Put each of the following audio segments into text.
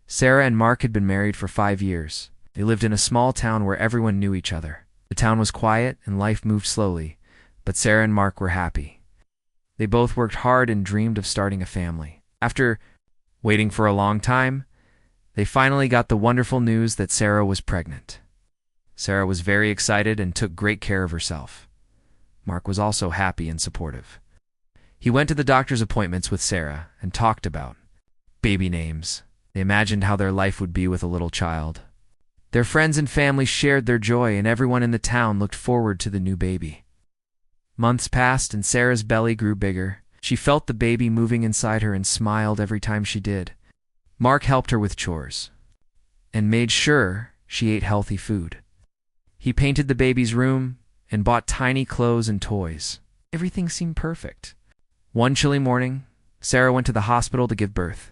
Sarah and Mark had been married for 5 years. They lived in a small town where everyone knew each other. The town was quiet and life moved slowly, but Sarah and Mark were happy. They both worked hard and dreamed of starting a family. After waiting for a long time, they finally got the wonderful news that Sarah was pregnant. Sarah was very excited and took great care of herself. Mark was also happy and supportive. He went to the doctor's appointments with Sarah and talked about baby names. They imagined how their life would be with a little child. Their friends and family shared their joy, and everyone in the town looked forward to the new baby. Months passed and Sarah's belly grew bigger. She felt the baby moving inside her and smiled every time she did. Mark helped her with chores and made sure she ate healthy food. He painted the baby's room and bought tiny clothes and toys. Everything seemed perfect. One chilly morning, Sarah went to the hospital to give birth.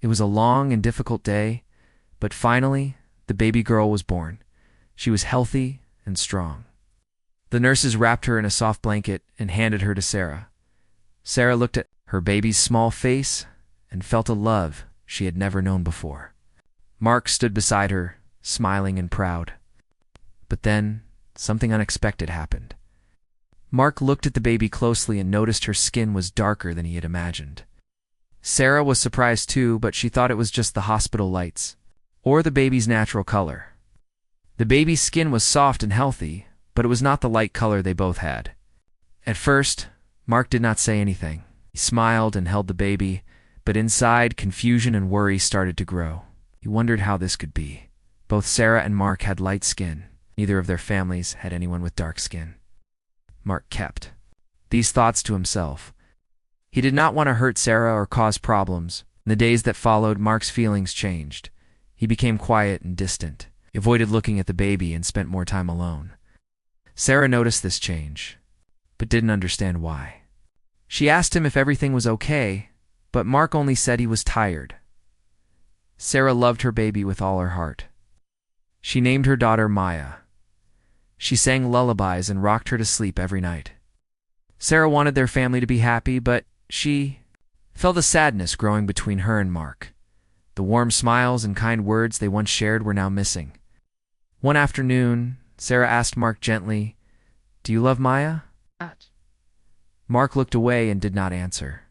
It was a long and difficult day, but finally, the baby girl was born. She was healthy and strong. The nurses wrapped her in a soft blanket and handed her to Sarah. Sarah looked at her baby's small face and felt a love she had never known before. Mark stood beside her, smiling and proud. But then, something unexpected happened. Mark looked at the baby closely and noticed her skin was darker than he had imagined. Sarah was surprised too, but she thought it was just the hospital lights, or the baby's natural color. The baby's skin was soft and healthy, but it was not the light color they both had. At first, Mark did not say anything. He smiled and held the baby, but inside, confusion and worry started to grow. He wondered how this could be. Both Sarah and Mark had light skin. Neither of their families had anyone with dark skin. Mark kept these thoughts to himself. He did not want to hurt Sarah or cause problems. In the days that followed, Mark's feelings changed. He became quiet and distant. He avoided looking at the baby and spent more time alone. Sarah noticed this change, but didn't understand why. She asked him if everything was okay, but Mark only said he was tired. Sarah loved her baby with all her heart. She named her daughter Maya. She sang lullabies and rocked her to sleep every night. Sarah wanted their family to be happy, but she felt a sadness growing between her and Mark. The warm smiles and kind words they once shared were now missing. One afternoon, Sarah asked Mark gently, "Do you love Maya?" Mark looked away and did not answer.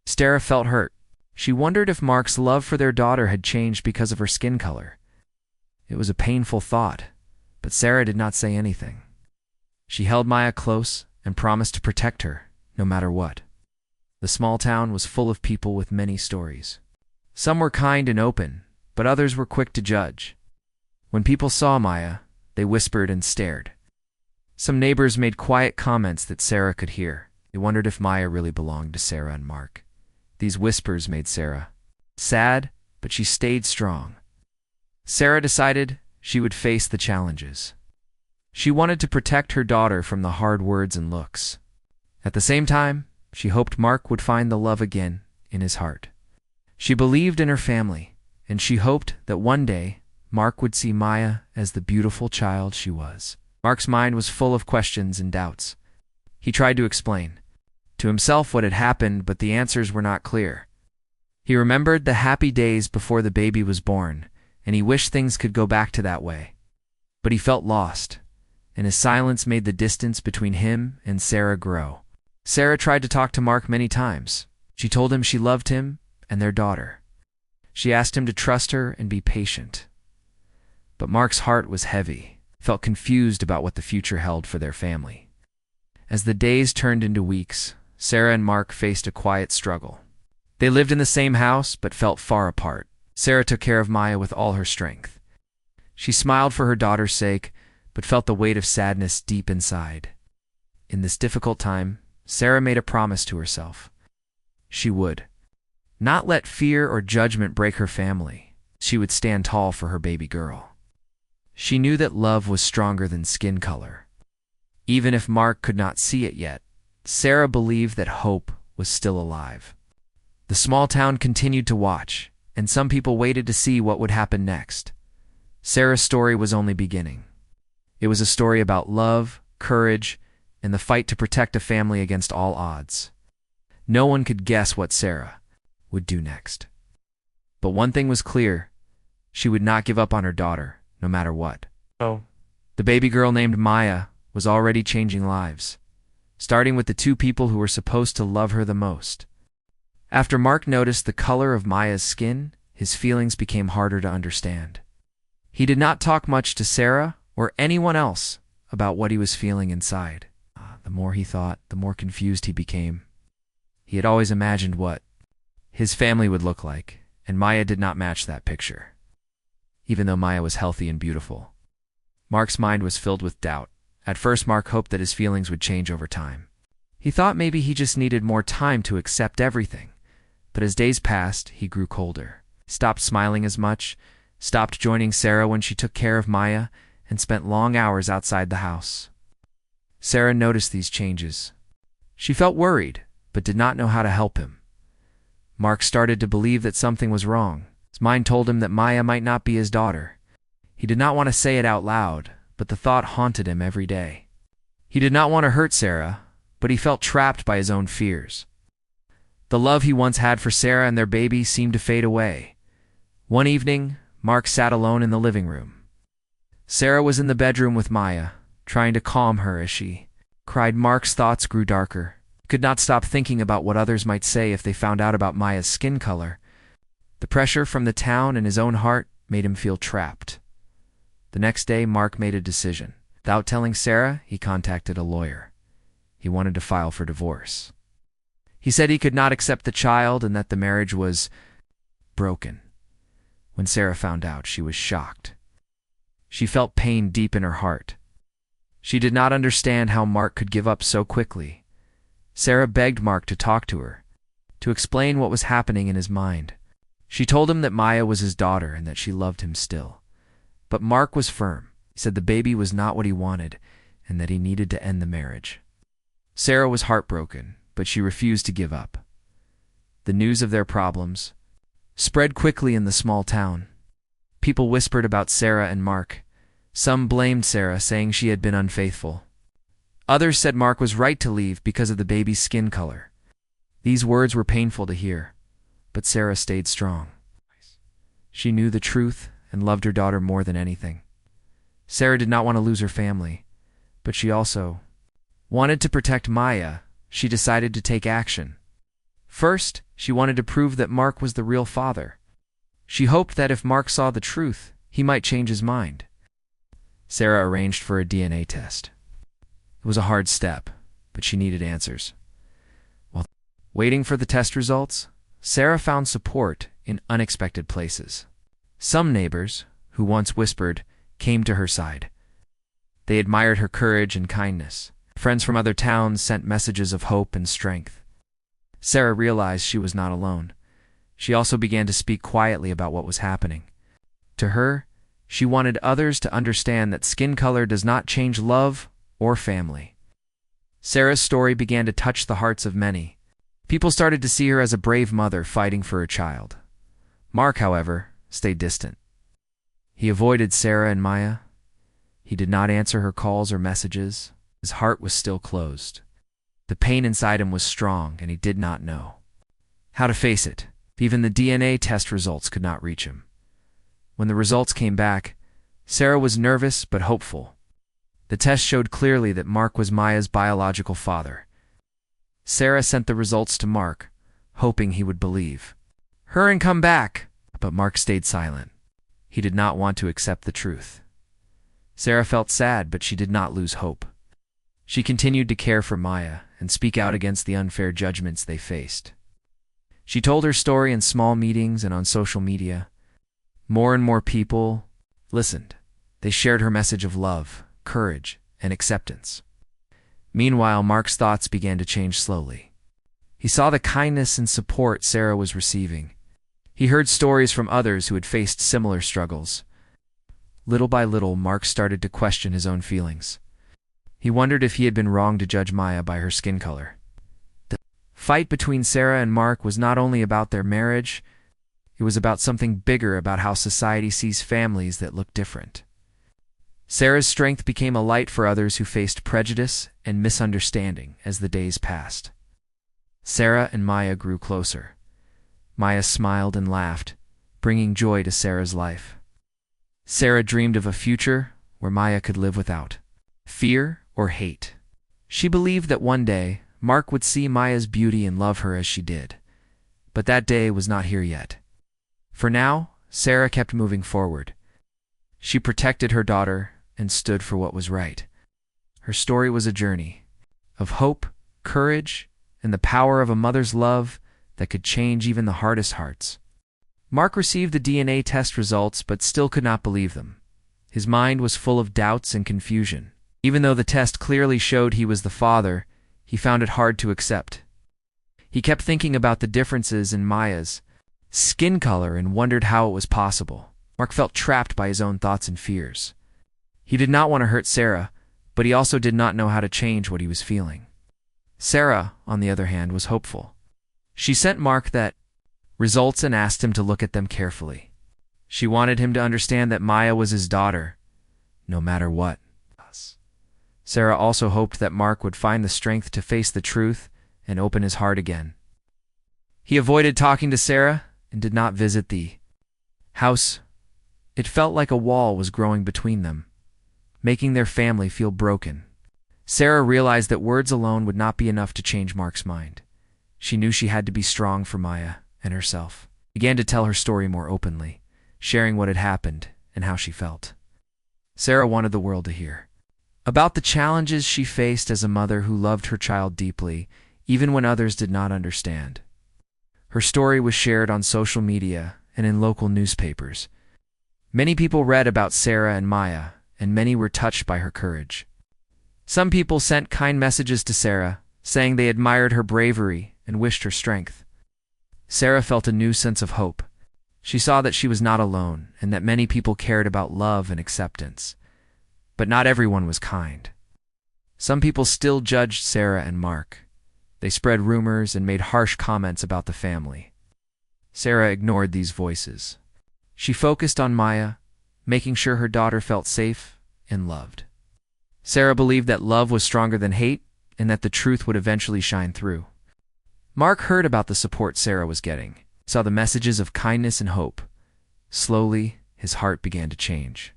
Sarah felt hurt. She wondered if Mark's love for their daughter had changed because of her skin color. It was a painful thought, but Sarah did not say anything. She held Maya close and promised to protect her, no matter what. The small town was full of people with many stories. Some were kind and open, but others were quick to judge. When people saw Maya, they whispered and stared. Some neighbors made quiet comments that Sarah could hear. They wondered if Maya really belonged to Sarah and Mark. These whispers made Sarah sad, but she stayed strong. Sarah decided she would face the challenges. She wanted to protect her daughter from the hard words and looks. At the same time, she hoped Mark would find the love again in his heart. She believed in her family, and she hoped that one day Mark would see Maya as the beautiful child she was. Mark's mind was full of questions and doubts. He tried to explain to himself what had happened, but the answers were not clear. He remembered the happy days before the baby was born, and he wished things could go back to that way. But he felt lost, and his silence made the distance between him and Sarah grow. Sarah tried to talk to Mark many times. She told him she loved him and their daughter. She asked him to trust her and be patient. But Mark's heart was heavy, felt confused about what the future held for their family. As the days turned into weeks, Sarah and Mark faced a quiet struggle. They lived in the same house but felt far apart. Sarah took care of Maya with all her strength. She smiled for her daughter's sake, but felt the weight of sadness deep inside. In this difficult time, Sarah made a promise to herself. She would not let fear or judgment break her family. She would stand tall for her baby girl. She knew that love was stronger than skin color. Even if Mark could not see it yet, Sarah believed that hope was still alive. The small town continued to watch, and some people waited to see what would happen next. Sarah's story was only beginning. It was a story about love, courage, and the fight to protect a family against all odds. No one could guess what Sarah would do next. But one thing was clear: she would not give up on her daughter, no matter what. Oh, The baby girl named Maya was already changing lives, starting with the two people who were supposed to love her the most. After Mark noticed the color of Maya's skin, his feelings became harder to understand. He did not talk much to Sarah or anyone else about what he was feeling inside. The more he thought, the more confused he became. He had always imagined what his family would look like, and Maya did not match that picture, even though Maya was healthy and beautiful. Mark's mind was filled with doubt. At first, Mark hoped that his feelings would change over time. He thought maybe he just needed more time to accept everything. But as days passed, he grew colder, stopped smiling as much, stopped joining Sarah when she took care of Maya, and spent long hours outside the house. Sarah noticed these changes. She felt worried, but did not know how to help him. Mark started to believe that something was wrong. His mind told him that Maya might not be his daughter. He did not want to say it out loud, but the thought haunted him every day. He did not want to hurt Sarah, but he felt trapped by his own fears. The love he once had for Sarah and their baby seemed to fade away. One evening, Mark sat alone in the living room. Sarah was in the bedroom with Maya, trying to calm her as she cried. Mark's thoughts grew darker. He could not stop thinking about what others might say if they found out about Maya's skin color. The pressure from the town and his own heart made him feel trapped. The next day, Mark made a decision. Without telling Sarah, he contacted a lawyer. He wanted to file for divorce. He said he could not accept the child and that the marriage was broken. When Sarah found out, she was shocked. She felt pain deep in her heart. She did not understand how Mark could give up so quickly. Sarah begged Mark to talk to her, to explain what was happening in his mind. She told him that Maya was his daughter and that she loved him still. But Mark was firm. He said the baby was not what he wanted and that he needed to end the marriage. Sarah was heartbroken, but she refused to give up. The news of their problems spread quickly in the small town. People whispered about Sarah and Mark. Some blamed Sarah, saying she had been unfaithful. Others said Mark was right to leave because of the baby's skin color. These words were painful to hear, but Sarah stayed strong. She knew the truth and loved her daughter more than anything. Sarah did not want to lose her family, but she also wanted to protect Maya. She decided to take action. First, she wanted to prove that Mark was the real father. She hoped that if Mark saw the truth, he might change his mind. Sarah arranged for a DNA test. It was a hard step, but she needed answers. While waiting for the test results, Sarah found support in unexpected places. Some neighbors, who once whispered, came to her side. They admired her courage and kindness. Friends from other towns sent messages of hope and strength. Sarah realized she was not alone. She also began to speak quietly about what was happening. To her, she wanted others to understand that skin color does not change love or family. Sarah's story began to touch the hearts of many. People started to see her as a brave mother fighting for her child. Mark, however, stayed distant. He avoided Sarah and Maya. He did not answer her calls or messages. His heart was still closed. The pain inside him was strong, and he did not know how to face it. Even the DNA test results could not reach him. When the results came back, Sarah was nervous but hopeful. The test showed clearly that Mark was Maya's biological father. Sarah sent the results to Mark, hoping he would believe her and come back, but Mark stayed silent. He did not want to accept the truth. Sarah felt sad, but she did not lose hope. She continued to care for Maya and speak out against the unfair judgments they faced. She told her story in small meetings and on social media. More and more people listened. They shared her message of love, courage, and acceptance. Meanwhile, Mark's thoughts began to change slowly. He saw the kindness and support Sarah was receiving. He heard stories from others who had faced similar struggles. Little by little, Mark started to question his own feelings. He wondered if he had been wrong to judge Maya by her skin color. The fight between Sarah and Mark was not only about their marriage, it was about something bigger, about how society sees families that look different. Sarah's strength became a light for others who faced prejudice and misunderstanding as the days passed. Sarah and Maya grew closer. Maya smiled and laughed, bringing joy to Sarah's life. Sarah dreamed of a future where Maya could live without fear or hate. She believed that one day Mark would see Maya's beauty and love her as she did. But that day was not here yet. For now, Sarah kept moving forward. She protected her daughter and stood for what was right. Her story was a journey of hope, courage, and the power of a mother's love that could change even the hardest hearts. Mark received the DNA test results but still could not believe them. His mind was full of doubts and confusion. Even though the test clearly showed he was the father, he found it hard to accept. He kept thinking about the differences in Maya's skin color and wondered how it was possible. Mark felt trapped by his own thoughts and fears. He did not want to hurt Sarah, but he also did not know how to change what he was feeling. Sarah, on the other hand, was hopeful. She sent Mark the results and asked him to look at them carefully. She wanted him to understand that Maya was his daughter, no matter what. Sarah also hoped that Mark would find the strength to face the truth and open his heart again. He avoided talking to Sarah and did not visit the house. It felt like a wall was growing between them, making their family feel broken. Sarah realized that words alone would not be enough to change Mark's mind. She knew she had to be strong for Maya and herself. She began to tell her story more openly, sharing what had happened and how she felt. Sarah wanted the world to hear about the challenges she faced as a mother who loved her child deeply, even when others did not understand. Her story was shared on social media and in local newspapers. Many people read about Sarah and Maya, and many were touched by her courage. Some people sent kind messages to Sarah, saying they admired her bravery and wished her strength. Sarah felt a new sense of hope. She saw that she was not alone and that many people cared about love and acceptance. But not everyone was kind. Some people still judged Sarah and Mark. They spread rumors and made harsh comments about the family. Sarah ignored these voices. She focused on Maya, making sure her daughter felt safe and loved. Sarah believed that love was stronger than hate and that the truth would eventually shine through. Mark heard about the support Sarah was getting, saw the messages of kindness and hope. Slowly, his heart began to change.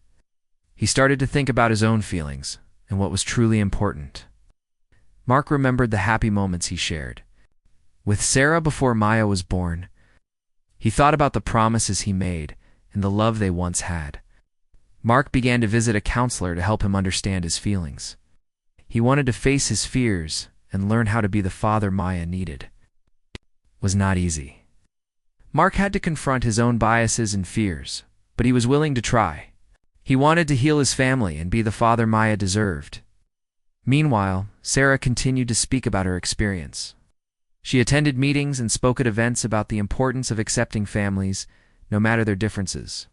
He started to think about his own feelings and what was truly important. Mark remembered the happy moments he shared with Sarah before Maya was born. He thought about the promises he made and the love they once had. Mark began to visit a counselor to help him understand his feelings. He wanted to face his fears and learn how to be the father Maya needed. It was not easy. Mark had to confront his own biases and fears, but he was willing to try. He wanted to heal his family and be the father Maya deserved. Meanwhile, Sarah continued to speak about her experience. She attended meetings and spoke at events about the importance of accepting families, no matter their differences.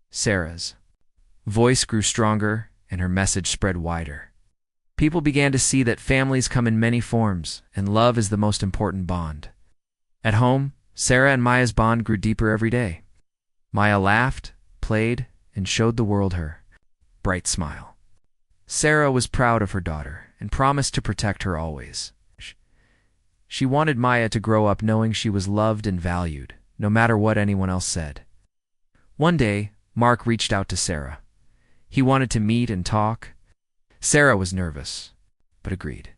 Sarah's voice grew stronger and her message spread wider. People began to see that families come in many forms and love is the most important bond. At home, Sarah and Maya's bond grew deeper every day. Maya laughed, played, and showed the world her bright smile. Sarah was proud of her daughter and promised to protect her always. She wanted Maya to grow up knowing she was loved and valued, no matter what anyone else said. One day, Mark reached out to Sarah. He wanted to meet and talk. Sarah was nervous, but agreed.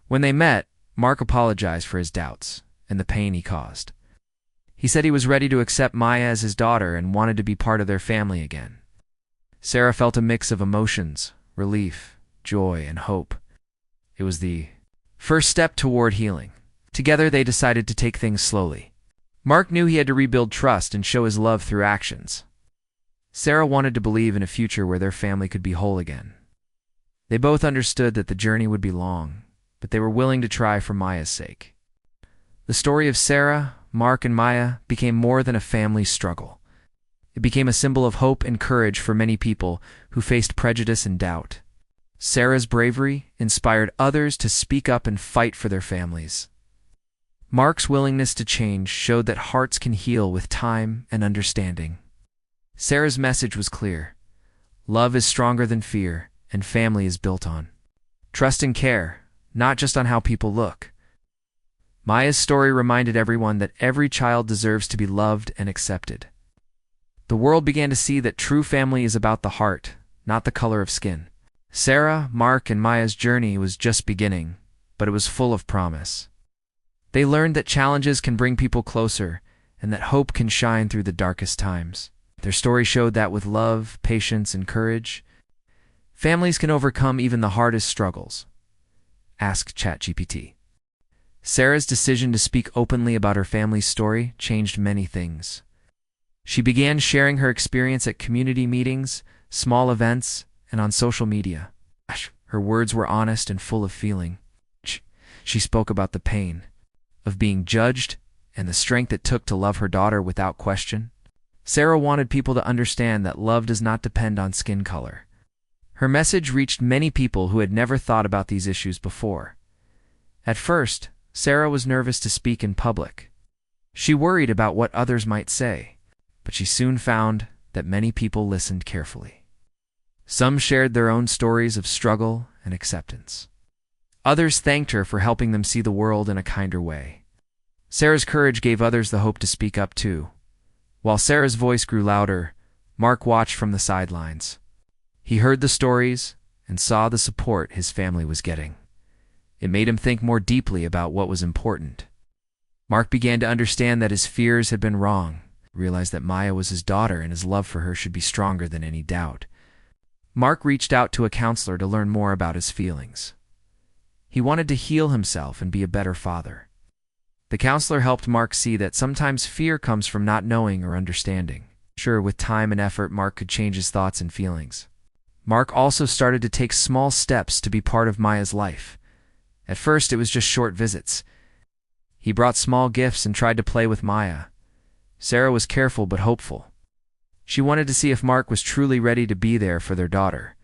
When they met, Mark apologized for his doubts and the pain he caused. He said he was ready to accept Maya as his daughter and wanted to be part of their family again. Sarah felt a mix of emotions, relief, joy, and hope. It was the first step toward healing. Together they decided to take things slowly. Mark knew he had to rebuild trust and show his love through actions. Sarah wanted to believe in a future where their family could be whole again. They both understood that the journey would be long, but they were willing to try for Maya's sake. The story of Sarah, Mark, and Maya became more than a family struggle. It became a symbol of hope and courage for many people who faced prejudice and doubt. Sarah's bravery inspired others to speak up and fight for their families. Mark's willingness to change showed that hearts can heal with time and understanding. Sarah's message was clear. Love is stronger than fear, and family is built on trust and care, not just on how people look. Maya's story reminded everyone that every child deserves to be loved and accepted. The world began to see that true family is about the heart, not the color of skin. Sarah, Mark, and Maya's journey was just beginning, but it was full of promise. They learned that challenges can bring people closer and that hope can shine through the darkest times. Their story showed that with love, patience, and courage, families can overcome even the hardest struggles. Ask ChatGPT. Sarah's decision to speak openly about her family's story changed many things. She began sharing her experience at community meetings, small events, and on social media. Her words were honest and full of feeling. She spoke about the pain of being judged and the strength it took to love her daughter without question. Sarah wanted people to understand that love does not depend on skin color. Her message reached many people who had never thought about these issues before. At first, Sarah was nervous to speak in public. She worried about what others might say, but she soon found that many people listened carefully. Some shared their own stories of struggle and acceptance. Others thanked her for helping them see the world in a kinder way. Sarah's courage gave others the hope to speak up too. While Sarah's voice grew louder, Mark watched from the sidelines. He heard the stories and saw the support his family was getting. It made him think more deeply about what was important. Mark began to understand that his fears had been wrong, realized that Maya was his daughter and his love for her should be stronger than any doubt. Mark reached out to a counselor to learn more about his feelings. He wanted to heal himself and be a better father. The counselor helped Mark see that sometimes fear comes from not knowing or understanding. Sure, with time and effort, Mark could change his thoughts and feelings. Mark also started to take small steps to be part of Maya's life. At first, it was just short visits. He brought small gifts and tried to play with Maya. Sarah was careful but hopeful. She wanted to see if Mark was truly ready to be there for their daughter.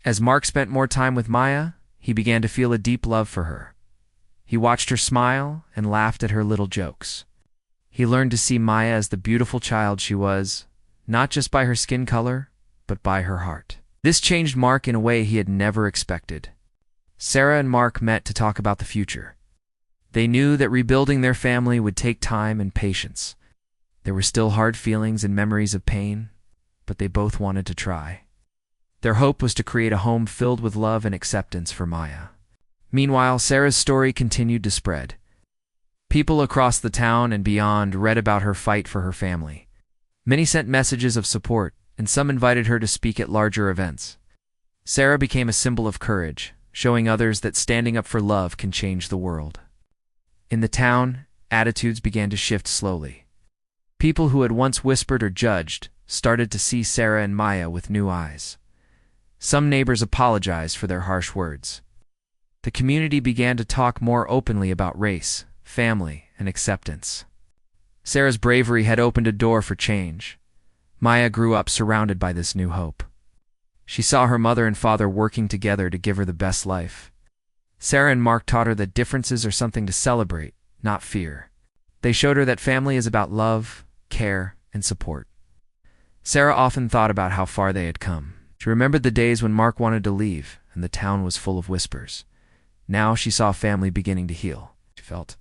As Mark spent more time with Maya, he began to feel a deep love for her. He watched her smile and laughed at her little jokes. He learned to see Maya as the beautiful child she was, not just by her skin color, but by her heart. This changed Mark in a way he had never expected. Sarah and Mark met to talk about the future. They knew that rebuilding their family would take time and patience. There were still hard feelings and memories of pain, but they both wanted to try. Their hope was to create a home filled with love and acceptance for Maya. Meanwhile, Sarah's story continued to spread. People across the town and beyond read about her fight for her family. Many sent messages of support, and some invited her to speak at larger events. Sarah became a symbol of courage, showing others that standing up for love can change the world. In the town, attitudes began to shift slowly. People who had once whispered or judged started to see Sarah and Maya with new eyes. Some neighbors apologized for their harsh words. The community began to talk more openly about race, family, and acceptance. Sarah's bravery had opened a door for change. Maya grew up surrounded by this new hope. She saw her mother and father working together to give her the best life. Sarah and Mark taught her that differences are something to celebrate, not fear. They showed her that family is about love, care, and support. Sarah often thought about how far they had come. She remembered the days when Mark wanted to leave, and the town was full of whispers. Now she saw family beginning to heal. She felt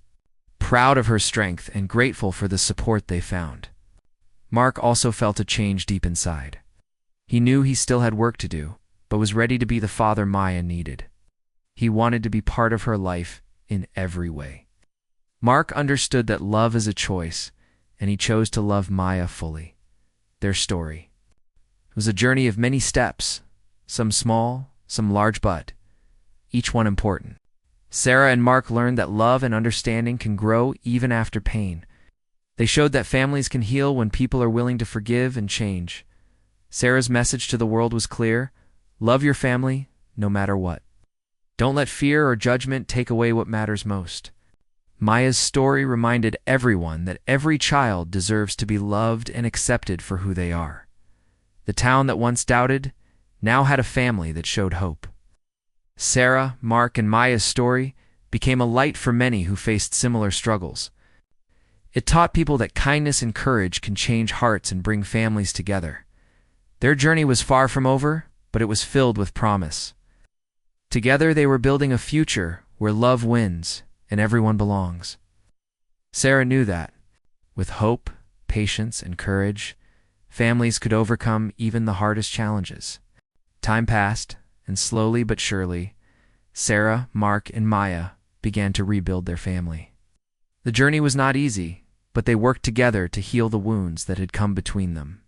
proud of her strength and grateful for the support they found. Mark also felt a change deep inside. He knew he still had work to do, but was ready to be the father Maya needed. He wanted to be part of her life in every way. Mark understood that love is a choice, and he chose to love Maya fully. Their story was a journey of many steps, some small, some large, but each one important. Sarah and Mark learned that love and understanding can grow even after pain. They showed that families can heal when people are willing to forgive and change. Sarah's message to the world was clear: love your family, no matter what. Don't let fear or judgment take away what matters most. Maya's story reminded everyone that every child deserves to be loved and accepted for who they are. The town that once doubted now had a family that showed hope. Sarah, Mark, and Maya's story became a light for many who faced similar struggles. It taught people that kindness and courage can change hearts and bring families together. Their journey was far from over, but it was filled with promise. Together they were building a future where love wins and everyone belongs. Sarah knew that, with hope, patience, and courage, families could overcome even the hardest challenges. Time passed, and slowly but surely, Sarah, Mark, and Maya began to rebuild their family. The journey was not easy, but they worked together to heal the wounds that had come between them.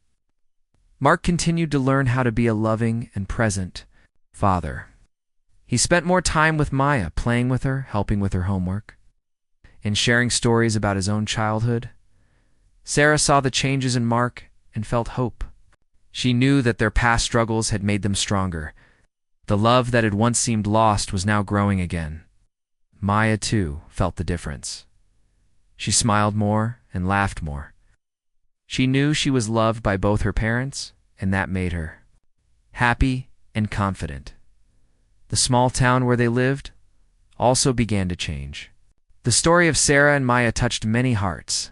Mark continued to learn how to be a loving and present father. He spent more time with Maya, playing with her, helping with her homework, and sharing stories about his own childhood. Sarah saw the changes in Mark and felt hope. She knew that their past struggles had made them stronger. The love that had once seemed lost was now growing again. Maya, too, felt the difference. She smiled more and laughed more. She knew she was loved by both her parents, and that made her happy and confident. The small town where they lived also began to change. The story of Sarah and Maya touched many hearts.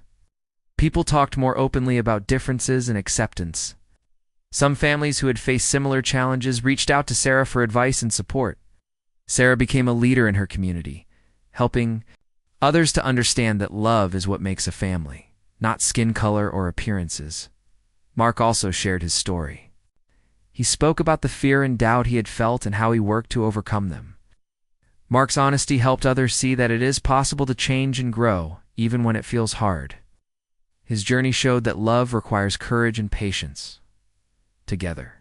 People talked more openly about differences and acceptance. Some families who had faced similar challenges reached out to Sarah for advice and support. Sarah became a leader in her community, helping others to understand that love is what makes a family, not skin color or appearances. Mark also shared his story. He spoke about the fear and doubt he had felt and how he worked to overcome them. Mark's honesty helped others see that it is possible to change and grow, even when it feels hard. His journey showed that love requires courage and patience. Together,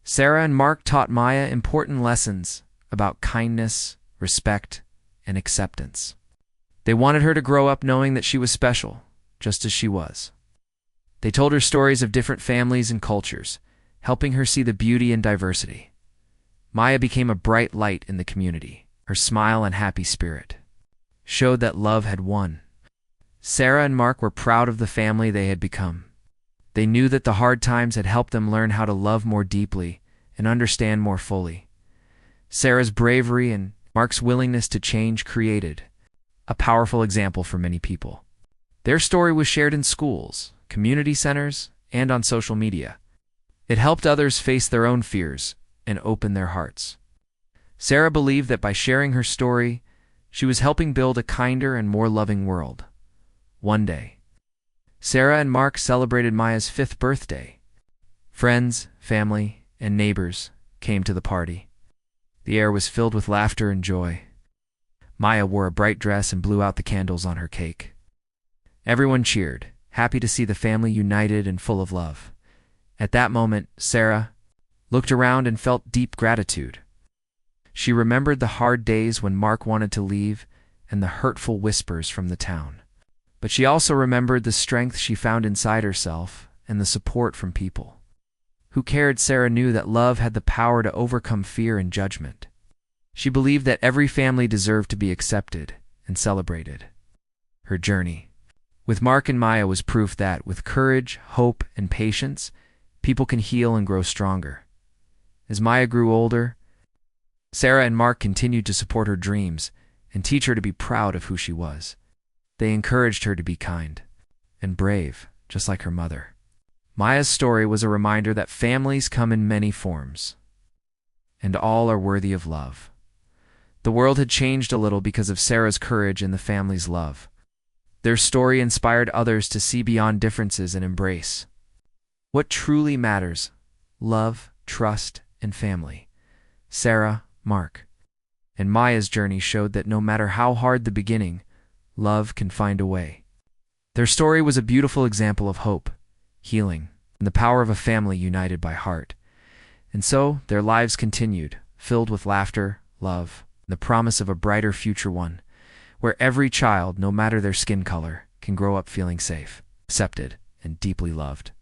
Sarah and Mark taught Maya important lessons about kindness, respect, and acceptance. They wanted her to grow up knowing that she was special, just as she was. They told her stories of different families and cultures, helping her see the beauty in diversity. Maya became a bright light in the community. Her smile and happy spirit showed that love had won. Sarah and Mark were proud of the family they had become. They knew that the hard times had helped them learn how to love more deeply and understand more fully. Sarah's bravery and Mark's willingness to change created a powerful example for many people. Their story was shared in schools, community centers, and on social media. It helped others face their own fears and open their hearts. Sarah believed that by sharing her story, she was helping build a kinder and more loving world. One day, Sarah and Mark celebrated Maya's 5th birthday. Friends, family, and neighbors came to the party. The air was filled with laughter and joy. Maya wore a bright dress and blew out the candles on her cake. Everyone cheered, happy to see the family united and full of love. At that moment, Sarah looked around and felt deep gratitude. She remembered the hard days when Mark wanted to leave and the hurtful whispers from the town. But she also remembered the strength she found inside herself and the support from people who cared. Sarah knew that love had the power to overcome fear and judgment. She believed that every family deserved to be accepted and celebrated. Her journey with Mark and Maya was proof that, with courage, hope, and patience, people can heal and grow stronger. As Maya grew older, Sarah and Mark continued to support her dreams and teach her to be proud of who she was. They encouraged her to be kind and brave, just like her mother. Maya's story was a reminder that families come in many forms, and all are worthy of love. The world had changed a little because of Sarah's courage and the family's love. Their story inspired others to see beyond differences and embrace what truly matters: love, trust, and family. Sarah, Mark, and Maya's journey showed that no matter how hard the beginning, love can find a way. Their story was a beautiful example of hope, healing, and the power of a family united by heart. And so, their lives continued, filled with laughter, love, and the promise of a brighter future, one where every child, no matter their skin color, can grow up feeling safe, accepted, and deeply loved.